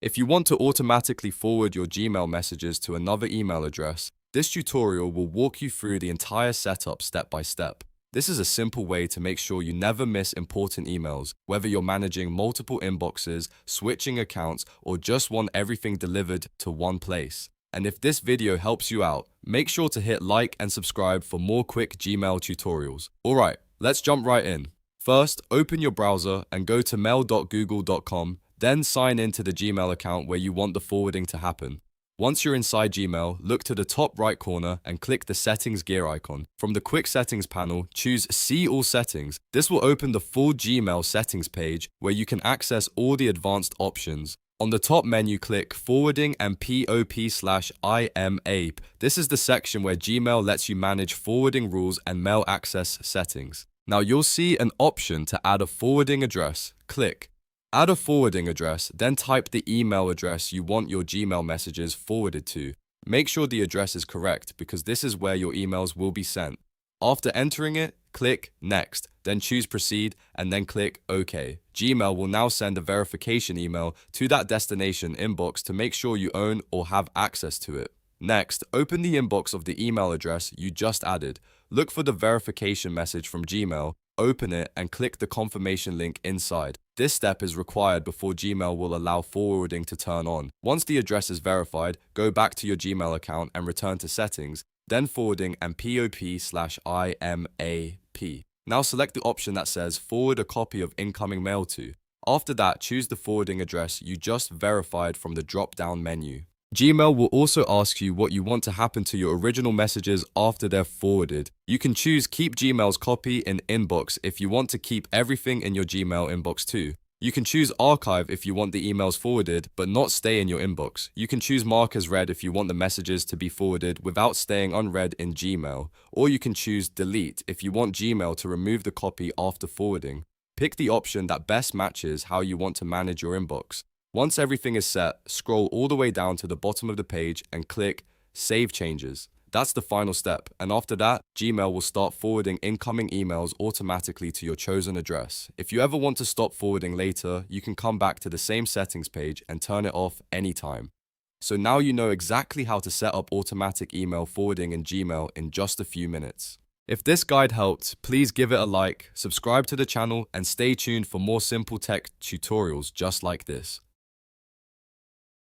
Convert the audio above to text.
If you want to automatically forward your Gmail messages to another email address, this tutorial will walk you through the entire setup step by step. This is a simple way to make sure you never miss important emails, whether you're managing multiple inboxes, switching accounts, or just want everything delivered to one place. And if this video helps you out, make sure to hit like and subscribe for more quick Gmail tutorials. Alright, let's jump right in. First, open your browser and go to mail.google.com, then sign in to the Gmail account where you want the forwarding to happen. Once you're inside Gmail, look to the top right corner and click the Settings gear icon. From the Quick Settings panel, choose See All Settings. This will open the full Gmail settings page where you can access all the advanced options. On the top menu, click Forwarding and POP/IMAP. This is the section where Gmail lets you manage forwarding rules and mail access settings. Now you'll see an option to add a forwarding address. Click Add a forwarding address, then type the email address you want your Gmail messages forwarded to. Make sure the address is correct because this is where your emails will be sent. After entering it, click Next, then choose Proceed, and then click OK. Gmail will now send a verification email to that destination inbox to make sure you own or have access to it. Next, open the inbox of the email address you just added. Look for the verification message from Gmail, open it, and click the confirmation link inside. This step is required before Gmail will allow forwarding to turn on. Once the address is verified, go back to your Gmail account and return to Settings, then Forwarding and POP/IMAP. Now select the option that says Forward a copy of incoming mail to. After that, choose the forwarding address you just verified from the drop-down menu. Gmail will also ask you what you want to happen to your original messages after they're forwarded. You can choose Keep Gmail's copy in Inbox if you want to keep everything in your Gmail inbox too. You can choose Archive if you want the emails forwarded but not stay in your inbox. You can choose Mark as read if you want the messages to be forwarded without staying unread in Gmail. Or you can choose Delete if you want Gmail to remove the copy after forwarding. Pick the option that best matches how you want to manage your inbox. Once everything is set, scroll all the way down to the bottom of the page and click Save Changes. That's the final step, and after that, Gmail will start forwarding incoming emails automatically to your chosen address. If you ever want to stop forwarding later, you can come back to the same settings page and turn it off anytime. So now you know exactly how to set up automatic email forwarding in Gmail in just a few minutes. If this guide helped, please give it a like, subscribe to the channel, and stay tuned for more simple tech tutorials just like this.